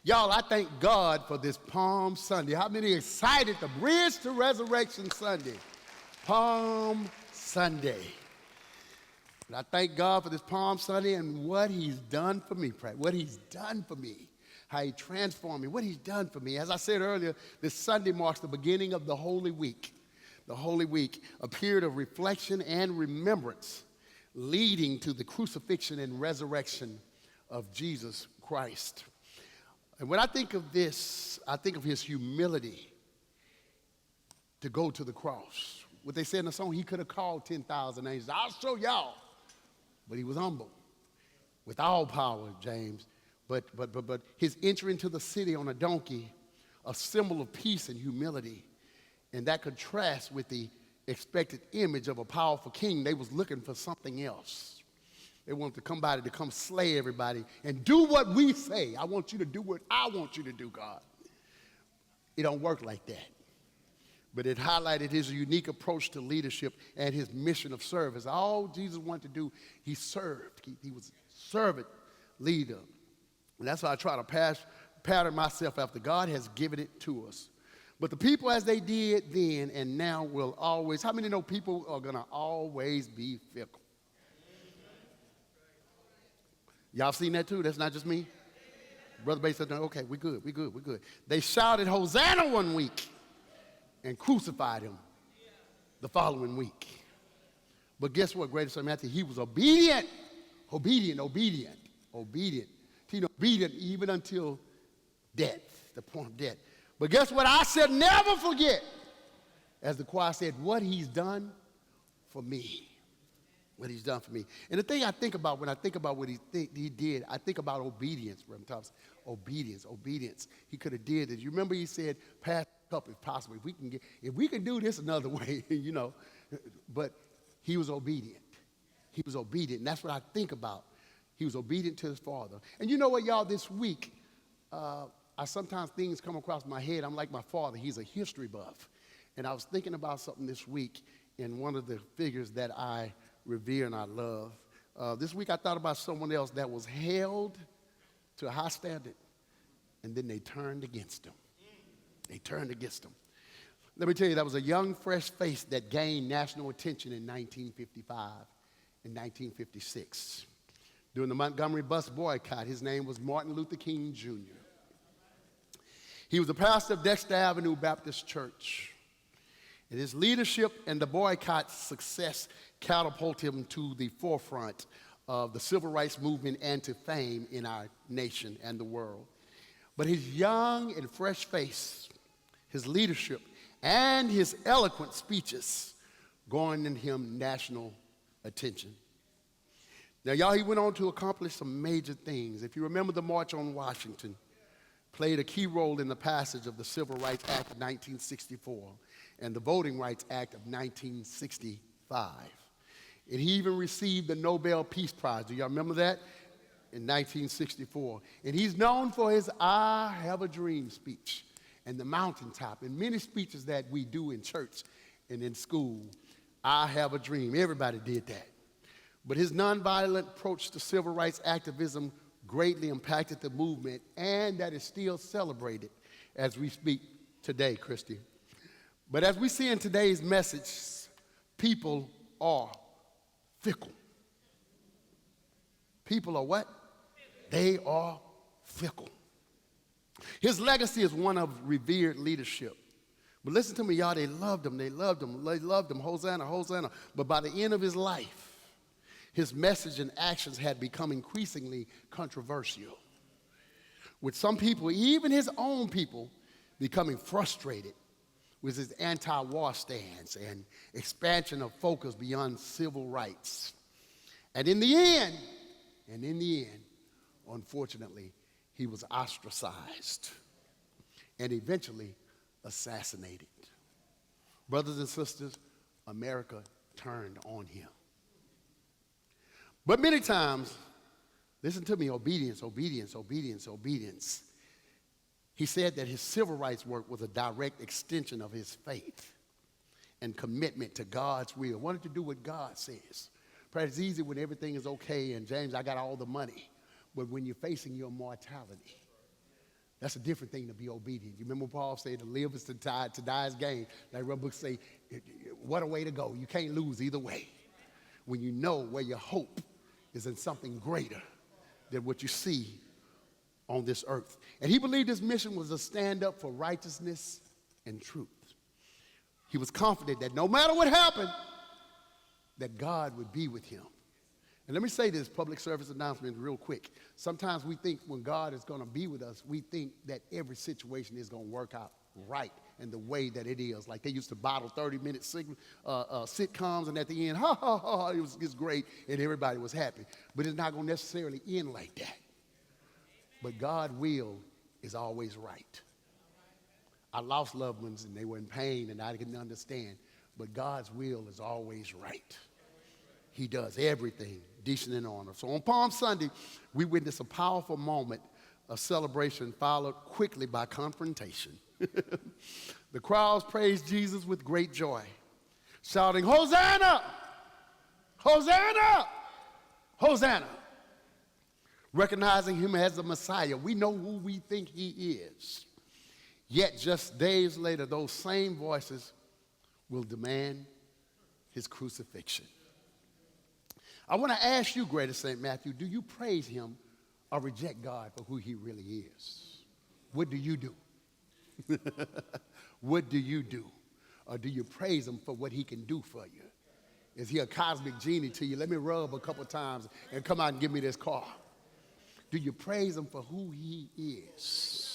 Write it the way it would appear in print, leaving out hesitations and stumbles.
Y'all, I thank God for this Palm Sunday. How many excited to Bridge to Resurrection Sunday? Palm Sunday. And I thank God for this Palm Sunday and what he's done for me, what he's done for me, how he transformed me, what he's done for me. As I said earlier, this Sunday marks the beginning of the Holy Week. The Holy Week, a period of reflection and remembrance leading to the crucifixion and resurrection of Jesus Christ. And when I think of this, I think of his humility to go to the cross. What they said in the song, he could have called 10,000 angels. I'll show y'all. But he was humble with all power, James. But his entry into the city on a donkey, a symbol of peace and humility. And that contrasts with the expected image of a powerful king. They was looking for something else. They wanted to come by to come slay everybody and do what we say. I want you to do what I want you to do, God. It don't work like that. But it highlighted his unique approach to leadership and his mission of service. All Jesus wanted to do, he served. He was a servant leader. And that's why I try to pattern myself after. God has given it to us. But the people as they did then and now will always, how many know people are going to always be fickle? Y'all seen that too? That's not just me? Brother Bay said, okay, we're good. They shouted Hosanna one week and crucified him the following week. But guess what, greatest son Matthew? He was obedient even until death, the point of death. But guess what? I shall never forget, as the choir said, what he's done for me. What he's done for me. And the thing I think about when I think about what he did, I think about obedience, Reverend Thompson. Obedience. He could have did it. You remember he said, pass the cup if possible. If we can do this another way, you know. But he was obedient. He was obedient. And that's what I think about. He was obedient to his Father. And you know what, y'all, this week, sometimes things come across my head. I'm like my father. He's a history buff. And I was thinking about something this week in one of the figures that I revere and I love. This week I thought about someone else that was held to a high standard, and then they turned against him. Let me tell you, that was a young, fresh face that gained national attention in 1955 and 1956. During the Montgomery bus boycott, his name was Martin Luther King Jr. He was the pastor of Dexter Avenue Baptist Church. And his leadership and the boycott's success catapulted him to the forefront of the civil rights movement and to fame in our nation and the world. But his young and fresh face, his leadership, and his eloquent speeches garnered him national attention. Now, y'all, he went on to accomplish some major things. If you remember, the March on Washington played a key role in the passage of the Civil Rights Act of 1964 and the Voting Rights Act of 1965. And he even received the Nobel Peace Prize. Do y'all remember that? In 1964. And he's known for his I Have a Dream speech and the mountaintop and many speeches that we do in church and in school. I have a dream. Everybody did that. But his nonviolent approach to civil rights activism greatly impacted the movement, and that is still celebrated as we speak today, Christy. But as we see in today's message, people are fickle. People are what? They are fickle. His legacy is one of revered leadership. But listen to me, y'all, they loved him. Hosanna, Hosanna. But by the end of his life, his message and actions had become increasingly controversial, with some people, even his own people, becoming frustrated with his anti-war stance and expansion of focus beyond civil rights. And in the end, unfortunately, he was ostracized and eventually assassinated. Brothers and sisters, America turned on him. But many times, listen to me, obedience. He said that his civil rights work was a direct extension of his faith and commitment to God's will. Wanted to do what God says. Perhaps it's easy when everything is okay and James, I got all the money. But when you're facing your mortality, That's a different thing to be obedient. You remember Paul said to live is to die is gain. Like one book say, what a way to go. You can't lose either way. When you know where your hope is in something greater than what you see on this earth. And he believed his mission was to stand up for righteousness and truth. He was confident that no matter what happened, that God would be with him. And let me say this public service announcement real quick. Sometimes we think when God is going to be with us, we think that every situation is going to work out right in the way that it is. Like they used to bottle 30-minute sitcoms, and at the end, ha, ha, ha, it's great, and everybody was happy. But it's not going to necessarily end like that. But God's will is always right. I lost loved ones, and they were in pain, and I didn't understand. But God's will is always right. He does everything decent and honor. So on Palm Sunday, we witnessed a powerful moment of celebration followed quickly by confrontation. The crowds praised Jesus with great joy, shouting, Hosanna! Hosanna! Hosanna! Recognizing him as the Messiah. We know who we think he is. Yet just days later, those same voices will demand his crucifixion. I want to ask you, Greater St. Matthew, do you praise him or reject God for who he really is? What do you do? What do you do? Or do you praise him for what he can do for you? Is he a cosmic genie to you? Let me rub a couple times and come out and give me this car. Do you praise him for who he is?